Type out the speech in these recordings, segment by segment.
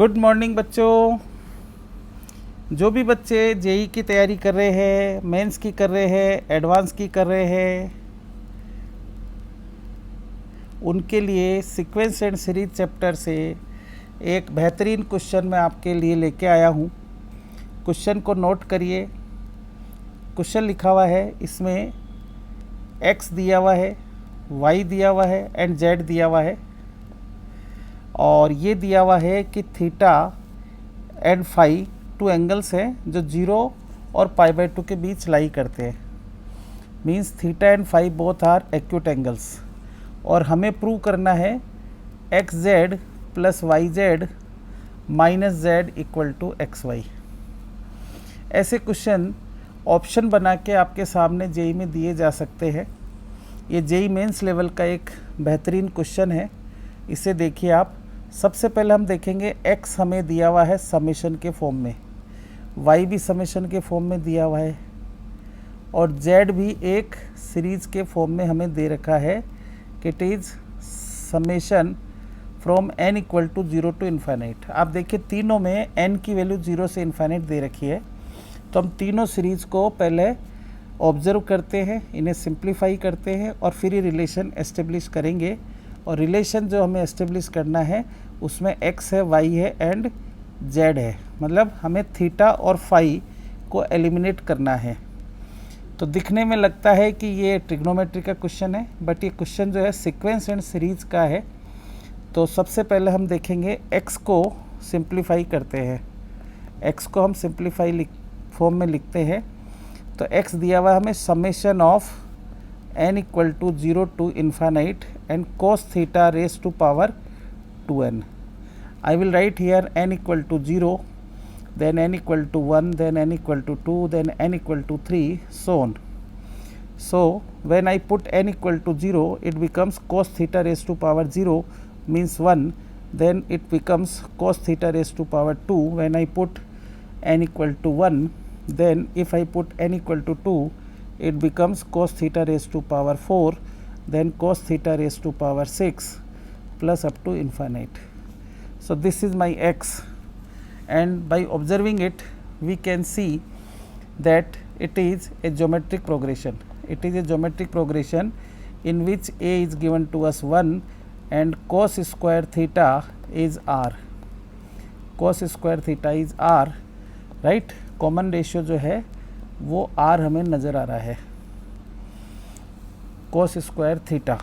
Good morning बच्चों। जो भी बच्चे जेई की तैयारी कर रहे हैं, मेंस की कर रहे हैं, एडवांस की कर रहे हैं, उनके लिए सीक्वेंस एंड सीरीज चैप्टर से एक बेहतरीन क्वेश्चन मैं आपके लिए लेके आया हूँ। क्वेश्चन को नोट करिए। क्वेश्चन लिखा हुआ है, इसमें एक्स दिया हुआ है, वाई दिया हुआ है एंड जेड दिया हुआ है, और ये दिया हुआ है कि theta and phi two angles हैं जो 0 और π/2 के बीच लाई करते हैं। Means theta and phi both are acute angles, और हमें प्रूव करना है x z plus y z minus z equal to x y. ऐसे क्वेश्चन ऑप्शन बना के आपके सामने जेई में दिए जा सकते हैं। ये जेई मेंस लेवल का एक बेहतरीन क्वेश्चन है। इसे देखिए आप। सबसे पहले हम देखेंगे एक्स हमें दिया हुआ है समेशन के फॉर्म में, वाई भी समेशन के फॉर्म में दिया हुआ है, और जेड भी एक सीरीज के फॉर्म में हमें दे रखा है कि it is summation from n equal to 0 to infinite. आप देखिए तीनों में n की वैल्यू 0 से इन्फाइनाइट दे रखी है। तो हम तीनों सीरीज़ को पहले ऑब्जर्व करते हैं, इन्हें सिंप्लीफाई करते हैं और फिर ये रिलेशन एस्टेब्लिश करेंगे। और रिलेशन जो हमें एस्टेब्लिश करना है उसमें x है, y है एंड z है। मतलब हमें थीटा और फाई को एलिमिनेट करना है। तो दिखने में लगता है कि ये ट्रिग्नोमेट्री का क्वेश्चन है, बट ये क्वेश्चन जो है सीक्वेंस एंड सीरीज का है। तो सबसे पहले हम देखेंगे x को सिंप्लीफाई करते हैं। x को हम सिंप्लीफाई फॉर्म में लिखते हैं। तो x दिया हुआ हमें summation of n equal to 0 to infinite and cos theta raise to power 2n। I will write here n equal to 0, then n equal to 1, then n equal to 2, then n equal to 3, so on. So when I put n equal to 0, it becomes cos theta raised to power 0 means 1, then it becomes cos theta raised to power 2. When I put n equal to 1, then if I put n equal to 2, it becomes cos theta raised to power 4, then cos theta raised to power 6 plus up to infinite. So this is my x, and by observing it we can see that it is a geometric progression. It is a geometric progression in which a is given to us 1 and cos square theta is r. Cos square theta is r, right? Common ratio जो है वो r हमें नज़र आ रहा है। cos square theta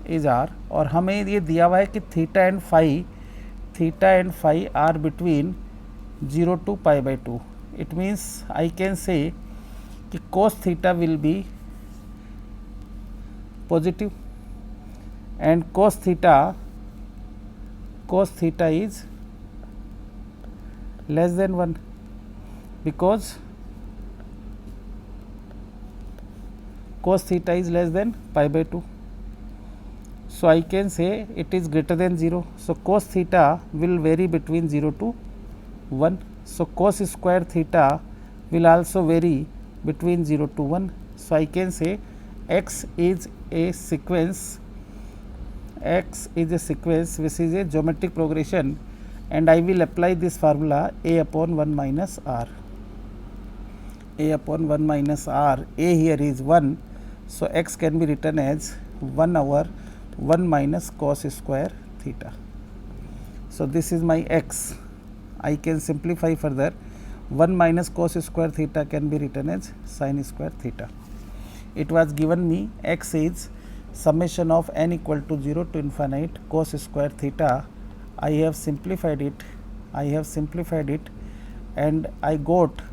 is r, और हमें ये दिया हुआ है कि theta and phi are between 0 to π/2। It means I can say कि cos theta will be positive and cos theta is less than 1 because cos theta is less than π/2. So I can say it is greater than 0. So cos theta will vary between 0 to 1. So cos square theta will also vary between 0 to 1. So I can say x is a sequence which is a geometric progression, and I will apply this formula a upon 1 minus r. A upon 1 minus r, a here is 1, so x can be written as 1 over 1 minus cos square theta. So this is my x. I can simplify further. 1 minus cos square theta can be written as sin square theta. It was given me x is summation of n equal to 0 to infinite cos square theta. I have simplified it and I got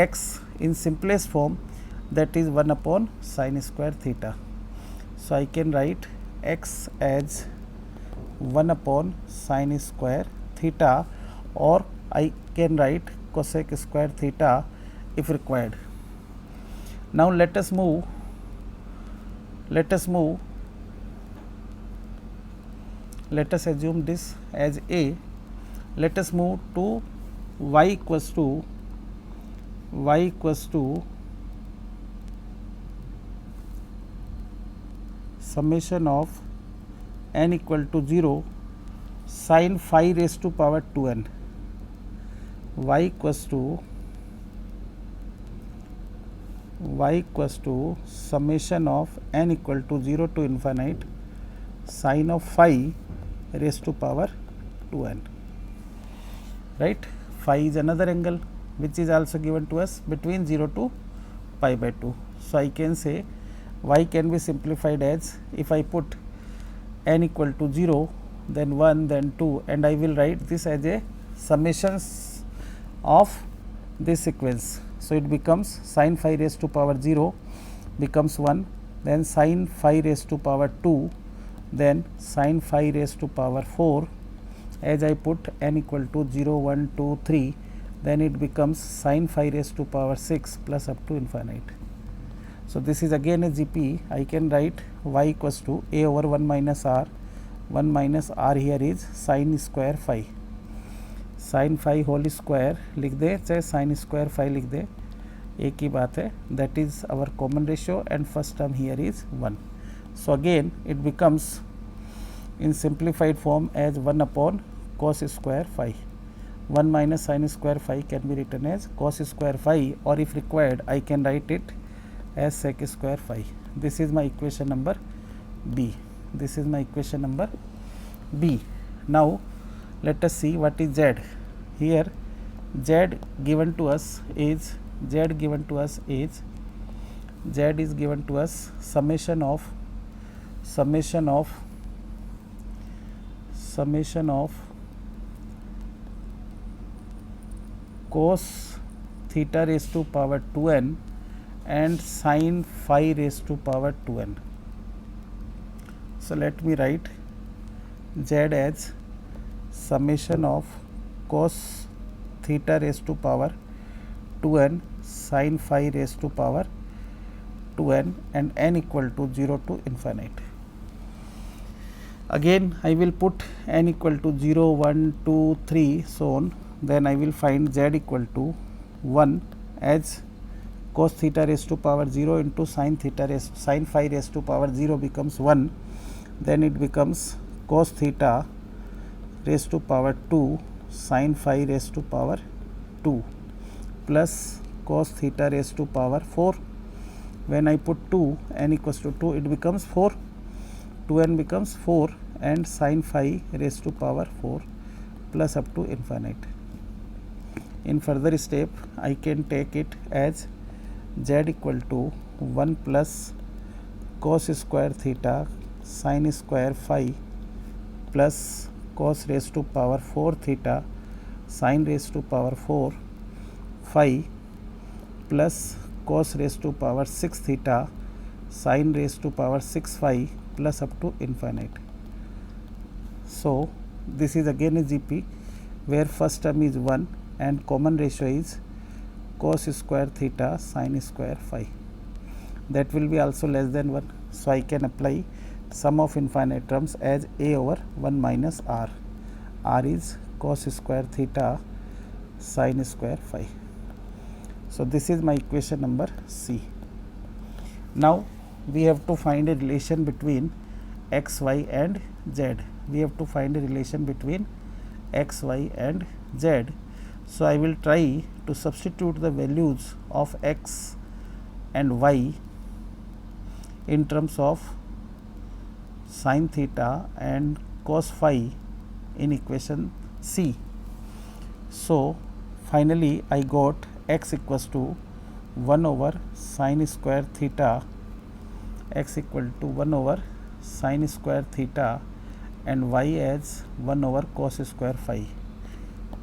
x in simplest form, that is 1 upon sin square theta. So I can write x as 1 upon sin square theta, or I can write cosec square theta if required. Now let us move. Let us assume this as a. Let us move to y equals to summation of n equal to 0 sin phi raised to power 2n. y equals to summation of n equal to 0 to infinite sine of phi raised to power 2n, right? Phi is another angle which is also given to us between 0 to pi by 2. So, I can say y can be simplified as, if I put n equal to 0, then 1, then 2, and I will write this as a summations of this sequence. So, it becomes sin phi raised to power 0 becomes 1, then sin phi raised to power 2, then sin phi raised to power 4. As I put n equal to 0, 1, 2, 3, then it becomes sin phi raised to power 6 plus up to infinite. So, this is again a GP. I can write y equals to a over 1 minus r. 1 minus r here is sin square phi. sin phi whole square लिख दे, चाहे sin square phi लिख दे, एक ही बात है. That is our common ratio and first term here is 1. So, again it becomes in simplified form as 1 upon cos square phi. 1 minus sin square phi can be written as cos square phi, or if required I can write it as sec square phi. This is my equation number B. This is my equation number B. Now, let us see what is Z. Here Z given to us is summation of cos theta raised to power 2n and sin phi raised to power 2n. So, let me write Z as summation of cos theta raised to power 2n sin phi raised to power 2n and n equal to 0 to infinite. Again I will put n equal to 0, 1, 2, 3, so on. Then I will find Z equal to 1 as cos theta raised to power 0 into sin phi raised to power 0 becomes 1. Then it becomes cos theta raised to power 2 sin phi raised to power 2 plus cos theta raised to power 4. When I put 2, n equals to 2, it becomes 4, 2n becomes 4 and sin phi raised to power 4 plus up to infinite. In further step, I can take it as Z equal to 1 plus cos square theta sin square phi plus cos raised to power 4 theta sin raised to power 4 phi plus cos raised to power 6 theta sin raised to power 6 phi plus up to infinite. So, this is again a GP where first term is 1 and common ratio is cos square theta sin square phi. That will be also less than 1. So, I can apply sum of infinite terms as a over 1 minus r. R is cos square theta sin square phi. So, this is my equation number C. Now, we have to find a relation between x, y and z. We have to find a relation between x, y and z. So, I will try to substitute the values of x and y in terms of sin theta and cos phi in equation C. So, finally, I got x equals to 1 over sin square theta, x equal to 1 over sin square theta and y as 1 over cos square phi.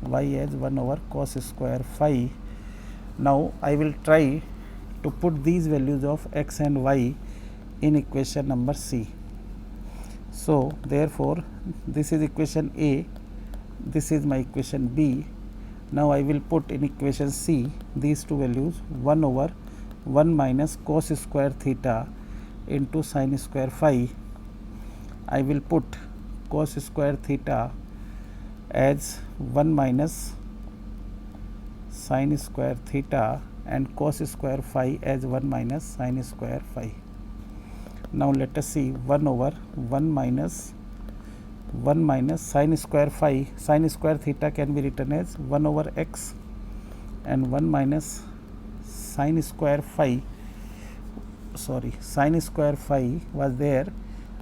Y as 1 over cos square phi. Now, I will try to put these values of x and y in equation number C. So, therefore, this is equation A, this is my equation B. Now, I will put in equation C these two values 1 over 1 minus cos square theta into sin square phi. I will put cos square theta as 1 minus sin square theta and cos square phi as 1 minus sin square phi. Now, let us see 1 over 1 minus sin square phi. Sin square theta can be written as 1 over x and 1 minus sine square phi, sorry, sine square phi was there.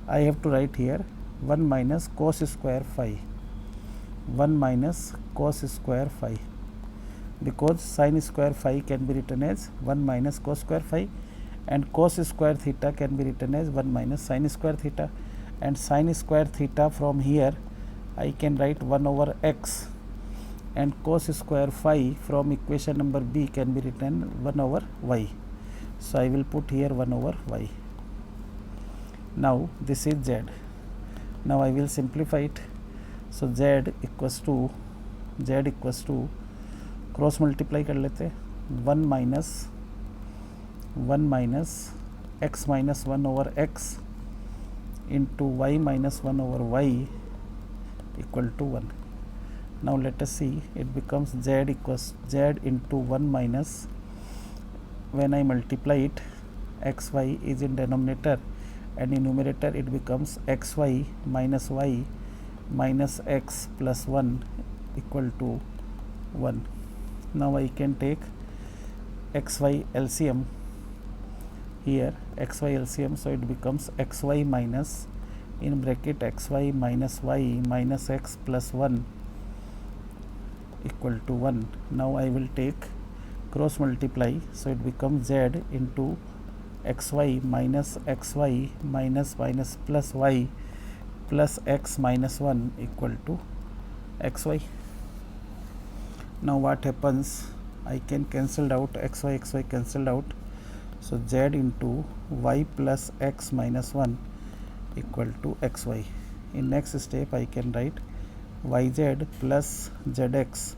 I have to write here 1 minus cos square phi, 1 minus cos square phi, because sine square phi can be written as 1 minus cos square phi, and cos square theta can be written as 1 minus sine square theta, and sine square theta from here I can write 1 over x, and cos square phi from equation number B can be written 1 over y. So I will put here 1 over y. Now this is z. Now I will simplify it. So z equals to cross multiply कर लेते हैं 1 minus x minus 1 over x into y minus 1 over y equal to 1. Now let us see, it becomes z equals z into 1 minus, when I multiply it, xy is in denominator, and in numerator it becomes xy minus y minus x plus 1 equal to 1. Now I can take xy LCM here, xy LCM, so it becomes xy minus, in bracket xy minus y minus x plus 1 equal to 1. Now I will take cross multiply, so it becomes z into xy minus xy minus minus plus y plus x minus 1 equal to xy. Now what happens, I can cancel out xy cancelled out, so z into y plus x minus 1 equal to xy. In next step I can write yz plus zx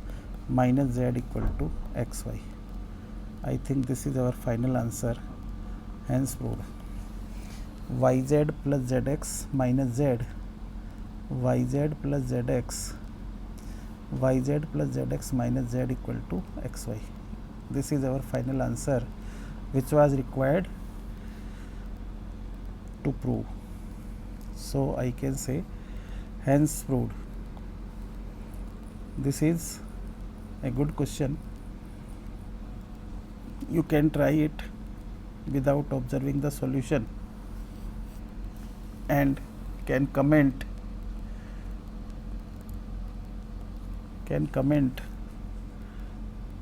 minus z equal to xy. I think this is our final answer, hence proved. Yz plus zx minus z, yz plus zx, yz plus zx minus z equal to xy. This is our final answer which was required to prove. So I can say hence proved. This is a good question. You can try it without observing the solution and can comment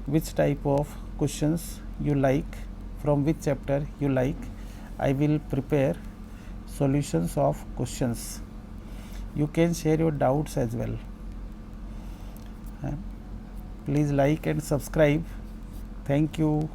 which type of questions you like, from which chapter you like. I will prepare solutions of questions. You can share your doubts as well. Please like and subscribe. Thank you.